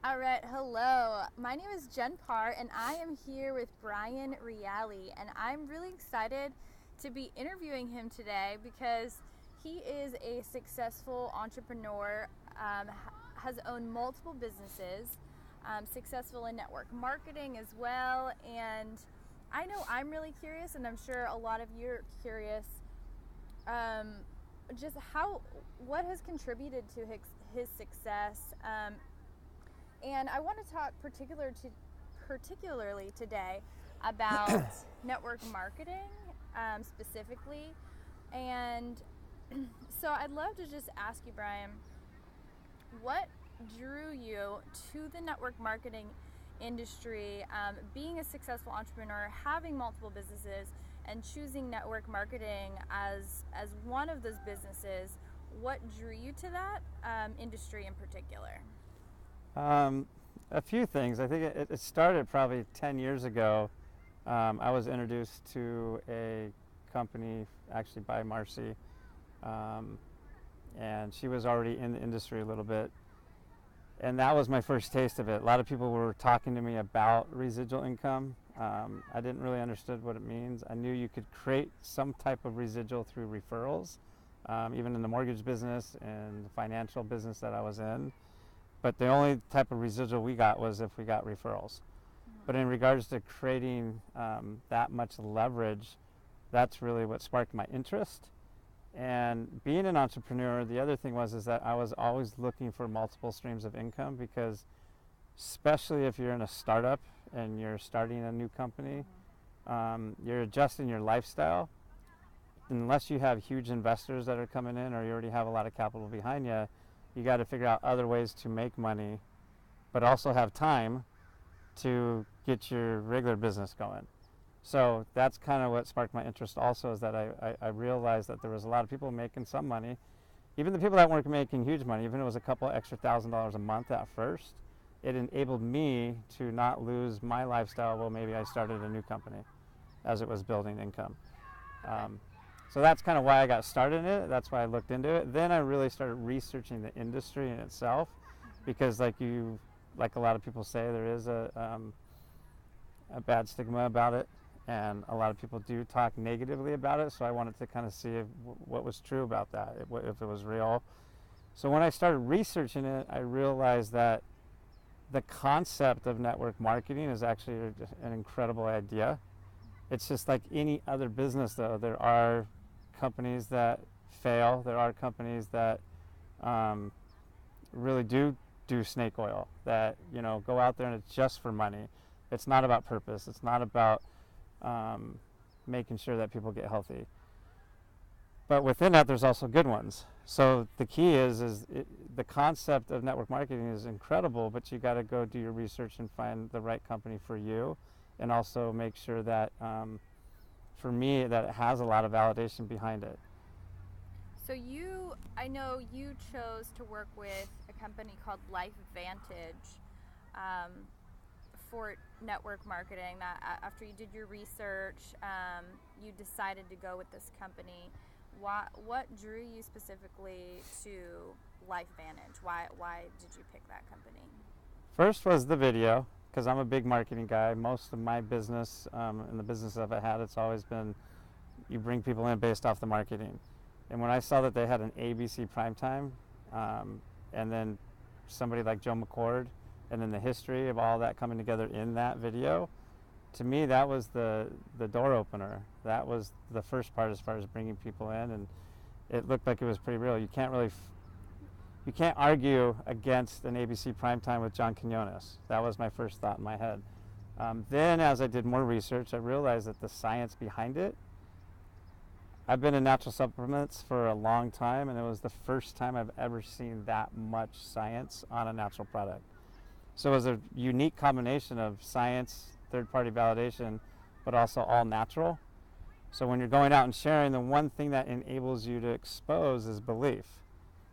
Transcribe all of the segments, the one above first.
All right, hello. My name is Jen Parr, and I am here with Brian Reale, and I'm really excited to be interviewing him today because he is a successful entrepreneur, has owned multiple businesses, successful in network marketing as well, and I know I'm really curious, and I'm sure a lot of you are curious, just what has contributed to his success. And I want to talk particularly today about network marketing specifically. And so I'd love to just ask you, Brian, what drew you to the network marketing industry, being a successful entrepreneur, having multiple businesses, and choosing network marketing as one of those businesses? What drew you to that industry in particular? A few things. I think it started probably 10 years ago. I was introduced to a company actually by Marcy, and she was already in the industry a little bit. And that was my first taste of it. A lot of people were talking to me about residual income. I didn't really understand what it means. I knew you could create some type of residual through referrals, even in the mortgage business and the financial business that I was in. But the only type of residual we got was if we got referrals. But in regards to creating that much leverage, that's really what sparked my interest. And being an entrepreneur, the other thing is that I was always looking for multiple streams of income, because especially if you're in a startup and you're starting a new company, you're adjusting your lifestyle. Unless you have huge investors that are coming in, or you already have a lot of capital behind you, you got to figure out other ways to make money, but also have time to get your regular business going. So that's kind of what sparked my interest also, is that I realized that there was a lot of people making some money. Even the people that weren't making huge money, even if it was a couple extra $1,000s a month at first, it enabled me to not lose my lifestyle. Well, maybe I started a new company as it was building income. So that's kind of why I got started in it. That's why I looked into it. Then I really started researching the industry in itself, because like a lot of people say, there is a bad stigma about it, and a lot of people do talk negatively about it. So I wanted to kind of see what was true about that, if it was real. So when I started researching it, I realized that the concept of network marketing is actually an incredible idea. It's just like any other business, though. There are companies that fail. There are companies that really do snake oil, that go out there and it's just for money. It's not about purpose. It's not about making sure that people get healthy. But within that, there's also good ones. So the key is the concept of network marketing is incredible, but you got to go do your research and find the right company for you, and also make sure that for me, that it has a lot of validation behind it. So I know you chose to work with a company called LifeVantage for network marketing. That after you did your research, you decided to go with this company. What drew you specifically to LifeVantage? Why did you pick that company? First was the video, because I'm a big marketing guy. Most of my business, and the business I've had, it's always been you bring people in based off the marketing. And when I saw that they had an ABC primetime, and then somebody like Joe McCord, and then the history of all that coming together in that video, to me that was the door opener. That was the first part as far as bringing people in, and it looked like it was pretty real. You can't argue against an ABC primetime with John Quinones. That was my first thought in my head. Then as I did more research, I realized that the science behind it, I've been in natural supplements for a long time, and it was the first time I've ever seen that much science on a natural product. So it was a unique combination of science, third-party validation, but also all natural. So when you're going out and sharing, the one thing that enables you to expose is belief.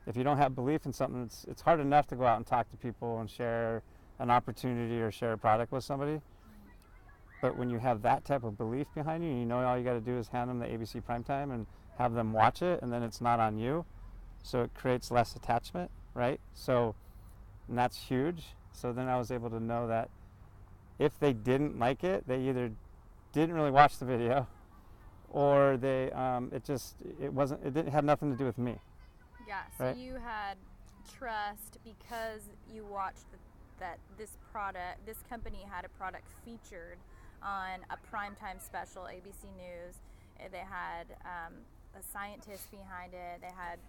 If you don't have belief in something, it's hard enough to go out and talk to people and share an opportunity or share a product with somebody. But when you have that type of belief behind you, all you got to do is hand them the ABC primetime and have them watch it, and then it's not on you. So it creates less attachment, right? So, and that's huge. So then I was able to know that if they didn't like it, they either didn't really watch the video, or they it didn't have nothing to do with me. Yeah, so right? you had trust because you watched that this company had a product featured on a primetime special, ABC News. They had a scientist behind it. They had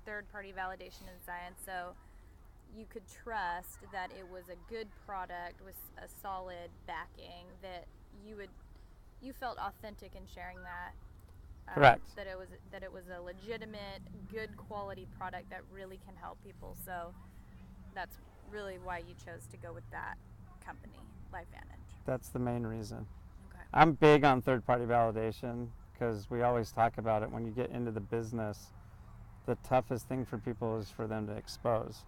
third-party validation in science. So you could trust that it was a good product with a solid backing, that you felt authentic in sharing that. Correct. That it was a legitimate, good quality product that really can help people. So that's really why you chose to go with that company, LifeVantage. That's the main reason. Okay. I'm big on third-party validation because we always talk about it. When you get into the business, the toughest thing for people is for them to expose.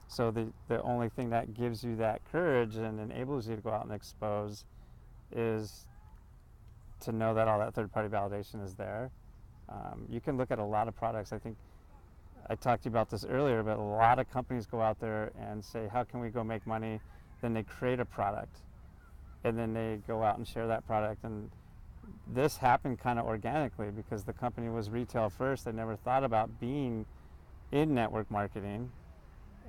So the only thing that gives you that courage and enables you to go out and expose is to know that all that third-party validation is there. You can look at a lot of products. I think I talked to you about this earlier, but a lot of companies go out there and say, how can we go make money? Then they create a product, and then they go out and share that product. And this happened kind of organically because the company was retail first. They never thought about being in network marketing,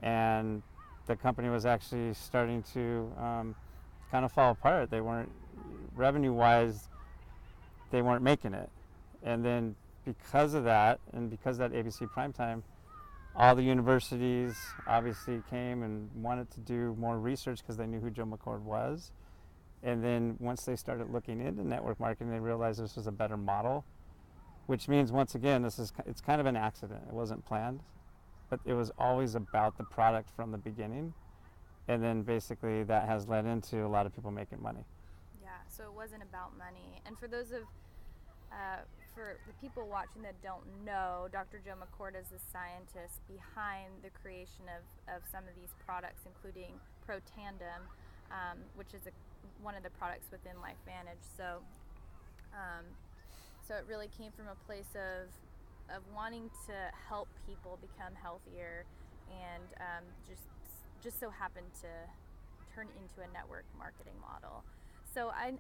and the company was actually starting to kind of fall apart. They weren't, revenue-wise, they weren't making it. And then because of that, and because of that ABC primetime, all the universities obviously came and wanted to do more research because they knew who Joe McCord was. And then once they started looking into network marketing, they realized this was a better model, which means, once again, it's kind of an accident. It wasn't planned, but it was always about the product from the beginning. And then basically that has led into a lot of people making money. Yeah, so it wasn't about money. And for those of for the people watching that don't know, Dr. Joe McCord is the scientist behind the creation of some of these products, including Pro Tandem, which is one of the products within LifeVantage. So it really came from a place of wanting to help people become healthier, and just so happened to turn into a network marketing model. So I'd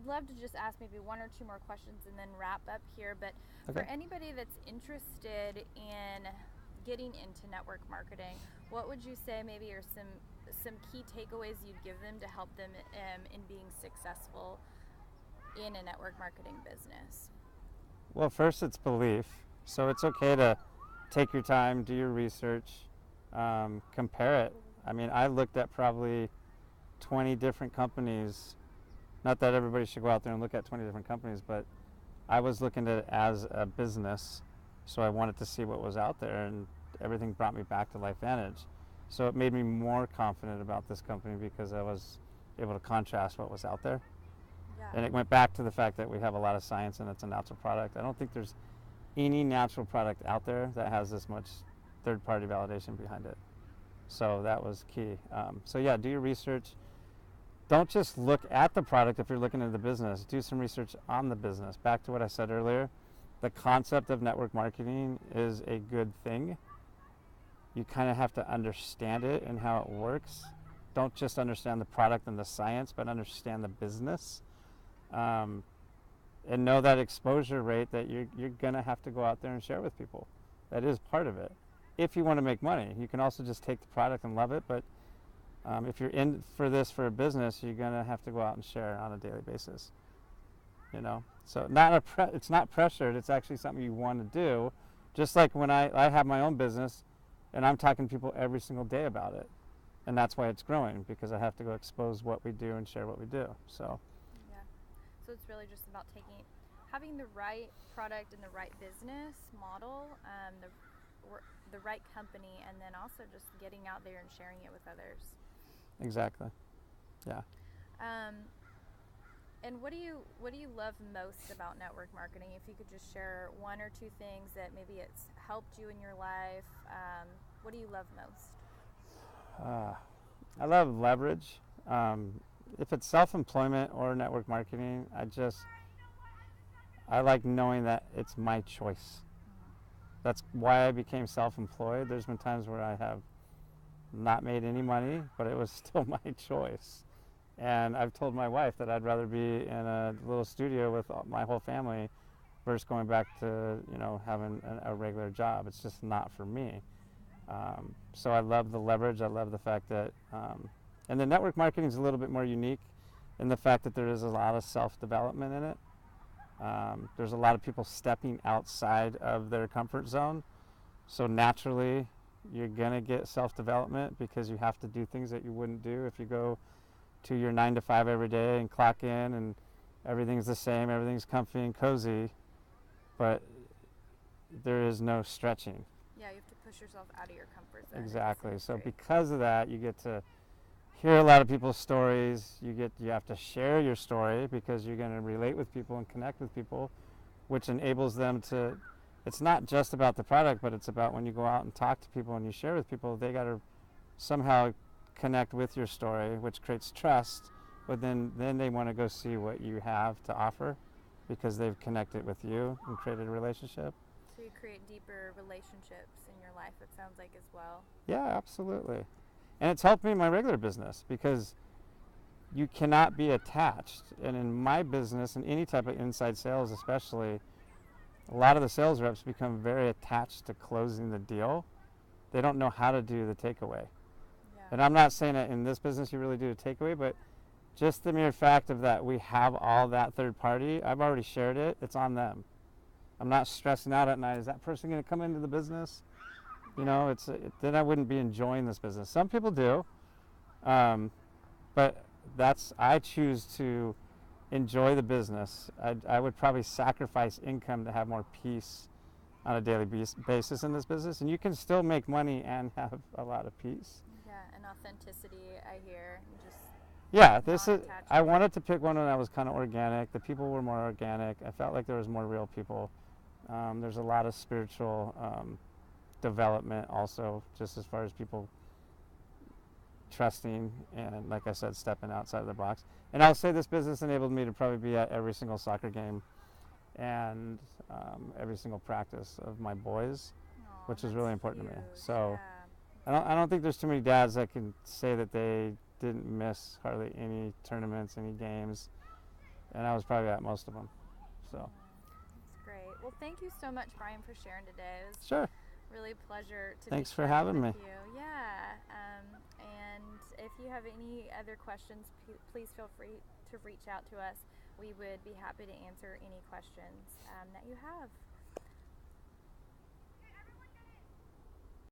love to just ask maybe one or two more questions and then wrap up here. But Okay. for anybody that's interested in getting into network marketing, what would you say maybe are some key takeaways you'd give them to help them in being successful in a network marketing business? Well, first, it's belief. So it's okay to take your time, do your research, compare it. I mean, I looked at probably 20 different companies. Not that everybody should go out there and look at 20 different companies, but I was looking at it as a business, so I wanted to see what was out there, and everything brought me back to LifeVantage. So it made me more confident about this company because I was able to contrast what was out there. Yeah. And it went back to the fact that we have a lot of science and it's a natural product. I don't think there's any natural product out there that has this much third-party validation behind it. So that was key. So yeah, do your research. Don't just look at the product if you're looking into the business. Do some research on the business. Back to what I said earlier, the concept of network marketing is a good thing. You kind of have to understand it and how it works. Don't just understand the product and the science, but understand the business. And know that exposure rate that you're going to have to go out there and share with people. That is part of it. If you want to make money, you can also just take the product and love it, but if you're in for a business, you're going to have to go out and share on a daily basis. You know, so it's not pressured. It's actually something you want to do. Just like when I have my own business, and I'm talking to people every single day about it, and that's why it's growing, because I have to go expose what we do and share what we do. So. Yeah. So it's really just about having the right product and the right business model, the right company, and then also just getting out there and sharing it with others. Exactly. Yeah. And what do you love most about network marketing? If you could just share one or two things that maybe it's helped you in your life, what do you love most? I love leverage. If it's self-employment or network marketing, I like knowing that it's my choice. That's why I became self-employed. There's been times where I have not made any money, but it was still my choice. And I've told my wife that I'd rather be in a little studio with my whole family versus going back to, having a regular job. It's just not for me. So I love the leverage. I love the fact that, and the network marketing is a little bit more unique in the fact that there is a lot of self-development in it. There's a lot of people stepping outside of their comfort zone. So naturally, you're going to get self-development because you have to do things that you wouldn't do if you go to your 9 to 5 every day and clock in and everything's the same, everything's comfy and cozy, but there is no stretching. Yeah, you have to push yourself out of your comfort zone. Exactly. So because of that, you get to hear a lot of people's stories. You have to share your story because you're going to relate with people and connect with people, which enables them to. It's not just about the product, but it's about when you go out and talk to people and you share with people, they got to somehow connect with your story, which creates trust. But then they want to go see what you have to offer because they've connected with you and created a relationship. So you create deeper relationships in your life, it sounds like, as well. Yeah, absolutely. And it's helped me in my regular business because you cannot be attached. And in my business, and any type of inside sales especially, a lot of the sales reps become very attached to closing the deal. They don't know how to do the takeaway. Yeah. And I'm not saying that in this business you really do a takeaway, but just the mere fact of that we have all that third party, I've already shared it, it's on them. I'm not stressing out at night. Is that person going to come into the business? Then I wouldn't be enjoying this business. Some people do, but I choose to enjoy the business. I would probably sacrifice income to have more peace on a daily basis in this business, and you can still make money and have a lot of peace. Yeah, and authenticity, I hear. I wanted to pick one that was kind of organic. The people were more organic. I felt like there was more real people. There's a lot of spiritual development also, just as far as people trusting and, like I said, stepping outside of the box. And I'll say this business enabled me to probably be at every single soccer game and every single practice of my boys, which is really important to me. So I don't think there's too many dads that can say that they didn't miss hardly any tournaments, any games, and I was probably at most of them. So that's great. Well, thank you so much, Brian, for sharing today. It was sure. Really a pleasure to Thanks be for having me. you. Yeah. And if you have any other questions, please feel free to reach out to us. We would be happy to answer any questions that you have.